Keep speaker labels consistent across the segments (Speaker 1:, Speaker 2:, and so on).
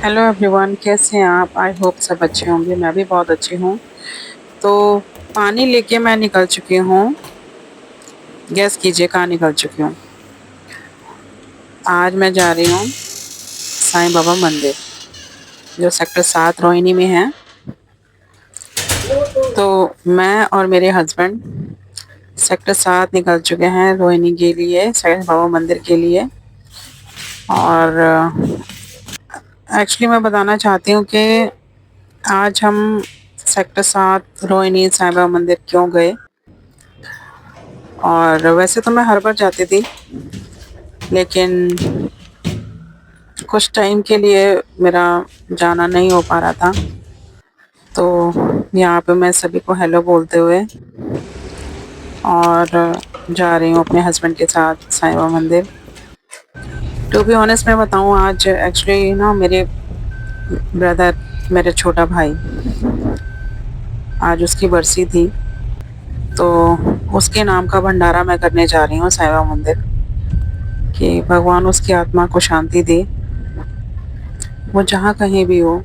Speaker 1: Hello everyone, कैसे हैं आप? आई होप सब अच्छे होंगे। मैं भी बहुत अच्छी हूँ। तो पानी लेके मैं निकल चुकी हूँ। गेस कीजिए कहाँ निकल चुकी हूँ। आज मैं जा रही हूँ साईं बाबा मंदिर, जो सेक्टर 7 रोहिणी में है। तो मैं और मेरे हस्बैंड सेक्टर 7 निकल चुके हैं रोहिणी के लिए, साईं बाबा मंदिर के लिए। और एक्चुअली मैं बताना चाहती हूँ कि आज हम सेक्टर 7 रोहिणी साईं बाबा मंदिर क्यों गए। और वैसे तो मैं हर बार जाती थी, लेकिन कुछ टाइम के लिए मेरा जाना नहीं हो पा रहा था। तो यहाँ पे मैं सभी को हेलो बोलते हुए और जा रही हूँ अपने हस्बैंड के साथ साईं बाबा मंदिर। टू बी ऑनेस्ट मैं बताऊँ, आज एक्चुअली ना मेरे ब्रदर, मेरे छोटा भाई, आज उसकी बरसी थी। तो उसके नाम का भंडारा मैं करने जा रही हूँ साईं बाबा मंदिर, कि भगवान उसकी आत्मा को शांति दे। वो जहाँ कहीं भी हो,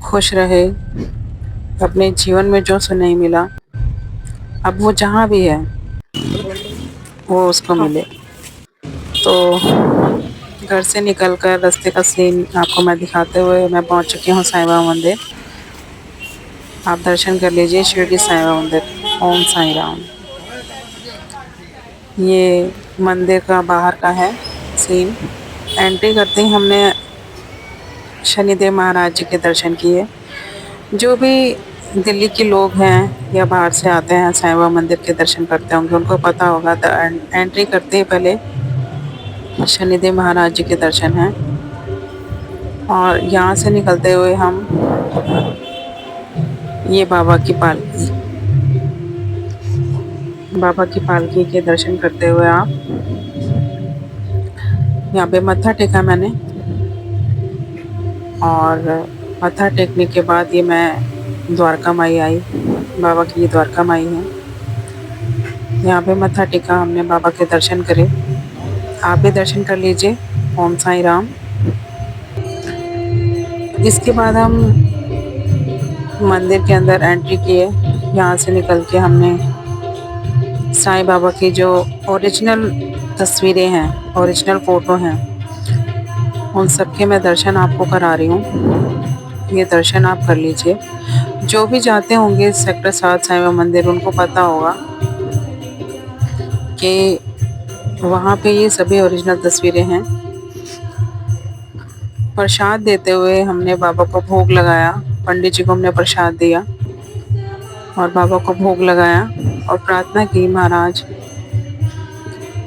Speaker 1: खुश रहे। अपने जीवन में जो उसे नहीं मिला, अब वो जहाँ भी है वो उसको मिले। तो घर से निकलकर रास्ते का सीन आपको मैं दिखाते हुए मैं पहुँच चुकी हूँ साईं बाबा मंदिर। आप दर्शन कर लीजिए शिरडी साईं बाबा मंदिर। ओम साईं राम। ये मंदिर का बाहर का है सीन। एंट्री करते ही हमने शनिदेव महाराज जी के दर्शन किए। जो भी दिल्ली के लोग हैं या बाहर से आते हैं साईं बाबा मंदिर के दर्शन करते होंगे, उनको पता होगा। तो एंट्री करते ही पहले शनिदेव महाराज जी के दर्शन हैं। और यहाँ से निकलते हुए हम ये बाबा की पालकी के दर्शन करते हुए आप यहाँ पे मत्था टेका मैंने। और मत्था टेकने के बाद ये मैं द्वारका माई आई। बाबा की ये द्वारका माई है। यहाँ पे मत्था टेका हमने, बाबा के दर्शन करे। आप भी दर्शन कर लीजिए। ओम साईं राम। इसके बाद हम मंदिर के अंदर एंट्री किए। यहाँ से निकल के हमने साईं बाबा की जो ओरिजिनल तस्वीरें हैं, ओरिजिनल फ़ोटो हैं, उन सब के मैं दर्शन आपको करा रही हूँ। ये दर्शन आप कर लीजिए। जो भी जाते होंगे सेक्टर 7 साईं बाबा मंदिर, उनको पता होगा कि वहाँ पे ये सभी ओरिजिनल तस्वीरें हैं। प्रसाद देते हुए हमने बाबा को भोग लगाया। पंडित जी को हमने प्रसाद दिया और बाबा को भोग लगाया और प्रार्थना की, महाराज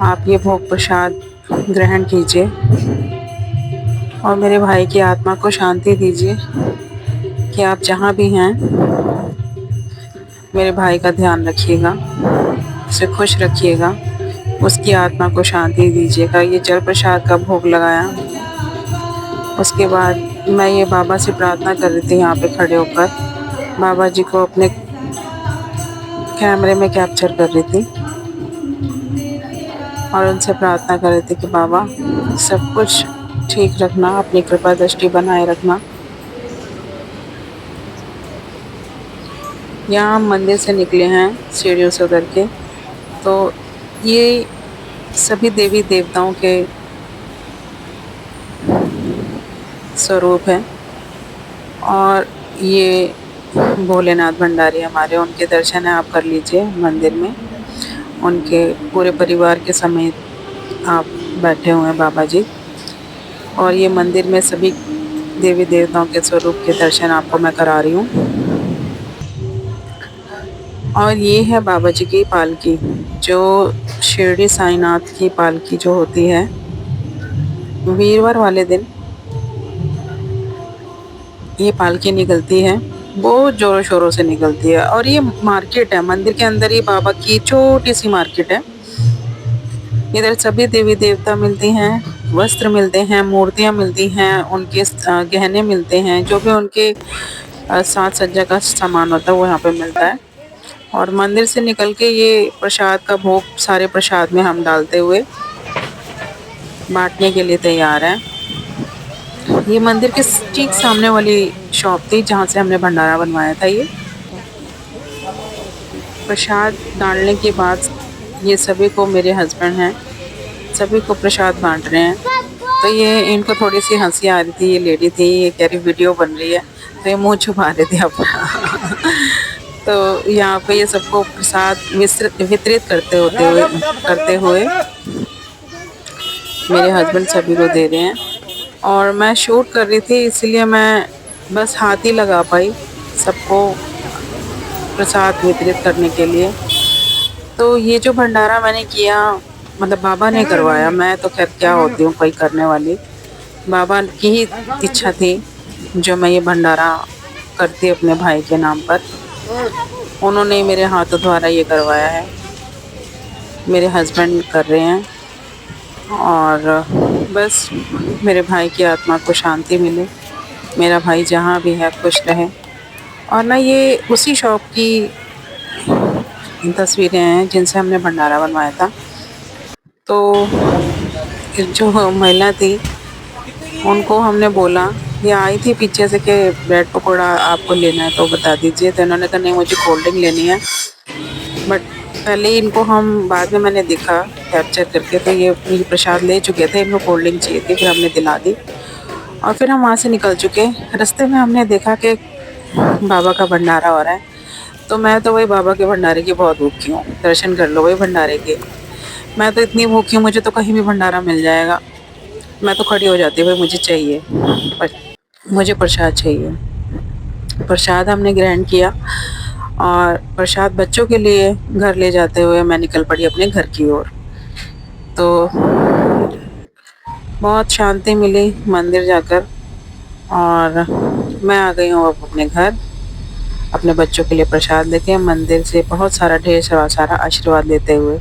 Speaker 1: आप ये भोग प्रसाद ग्रहण कीजिए और मेरे भाई की आत्मा को शांति दीजिए। कि आप जहाँ भी हैं मेरे भाई का ध्यान रखिएगा, उसे खुश रखिएगा, उसकी आत्मा को शांति दीजिएगा। ये जल प्रसाद का भोग लगाया। उसके बाद मैं ये बाबा से प्रार्थना कर रही थी यहाँ पे खड़े होकर। बाबा जी को अपने कैमरे में कैप्चर कर रही थी और उनसे प्रार्थना कर रही थी कि बाबा सब कुछ ठीक रखना, अपनी कृपा दृष्टि बनाए रखना। यहाँ हम मंदिर से निकले हैं सीढ़ियों से उतर के। तो ये सभी देवी देवताओं के स्वरूप हैं और ये भोलेनाथ भंडारी हमारे, उनके दर्शन है आप कर लीजिए मंदिर में। उनके पूरे परिवार के समेत आप बैठे हुए हैं बाबा जी। और ये मंदिर में सभी देवी देवताओं के स्वरूप के दर्शन आपको मैं करा रही हूँ। और ये है बाबा जी की पालकी, जो शिरडी साईंनाथ की पालकी जो होती है, वीरवार वाले दिन ये पालकी निकलती है। बहुत ज़ोरों शोरों से निकलती है। और ये मार्केट है, मंदिर के अंदर ही बाबा की छोटी सी मार्केट है। इधर सभी देवी देवता मिलती हैं, वस्त्र मिलते हैं, मूर्तियाँ मिलती हैं, उनके गहने मिलते हैं, जो भी उनके साज सज्जा का सामान होता है वो यहाँ पे मिलता है। और मंदिर से निकल के ये प्रसाद का भोग सारे प्रसाद में हम डालते हुए बांटने के लिए तैयार हैं। ये मंदिर के ठीक सामने वाली शॉप थी जहाँ से हमने भंडारा बनवाया था। ये प्रसाद डालने के बाद ये सभी को, मेरे हस्बैंड हैं, सभी को प्रसाद बांट रहे हैं। तो ये इनको थोड़ी सी हंसी आ रही थी, ये लेडी थी, ये कह रही वीडियो बन रही है, तो ये मुंह छुपा रहे थे अपना। तो यहाँ पे ये सबको प्रसाद वितरित करते हुए मेरे हस्बैंड सभी को दे रहे हैं। और मैं शूट कर रही थी, इसलिए मैं बस हाथ ही लगा पाई सबको प्रसाद वितरित करने के लिए। तो ये जो भंडारा मैंने किया, मतलब बाबा ने करवाया, मैं तो खैर क्या होती हूँ कोई करने वाली, बाबा की ही इच्छा थी जो मैं ये भंडारा करती अपने भाई के नाम पर। उन्होंने ही मेरे हाथों द्वारा ये करवाया है, मेरे हस्बैंड कर रहे हैं। और बस मेरे भाई की आत्मा को शांति मिले, मेरा भाई जहाँ भी है खुश रहे। और ना ये उसी शॉप की तस्वीरें हैं जिनसे हमने भंडारा बनवाया था। तो जो महिला थी उनको हमने बोला, ये आई थी पीछे से कि ब्रेड पकौड़ा आपको लेना है तो बता दीजिए। तो इन्होंने कहा नहीं मुझे कोल्ड ड्रिंक लेनी है। बट पहले इनको हम, बाद में मैंने देखा कैप्चर करके, तो ये प्रसाद ले चुके थे, इनको कोल्ड ड्रिंक चाहिए थी, फिर हमने दिला दी और फिर हम वहाँ से निकल चुके। रास्ते में हमने देखा कि बाबा का भंडारा हो रहा है। तो मैं तो वही बाबा के भंडारे की बहुत भूखी हूँ, दर्शन कर लो वही भंडारे के। मैं तो इतनी भूखी हूँ, मुझे तो कहीं भी भंडारा मिल जाएगा, मैं तो खड़ी हो जाती हूँ, भाई मुझे चाहिए, मुझे प्रसाद चाहिए। प्रसाद हमने ग्रहण किया और प्रसाद बच्चों के लिए घर ले जाते हुए मैं निकल पड़ी अपने घर की ओर। तो बहुत शांति मिली मंदिर जाकर और मैं आ गई हूँ अब अपने घर, अपने बच्चों के लिए प्रसाद लेके मंदिर से बहुत सारा ढेर सारा आशीर्वाद लेते हुए।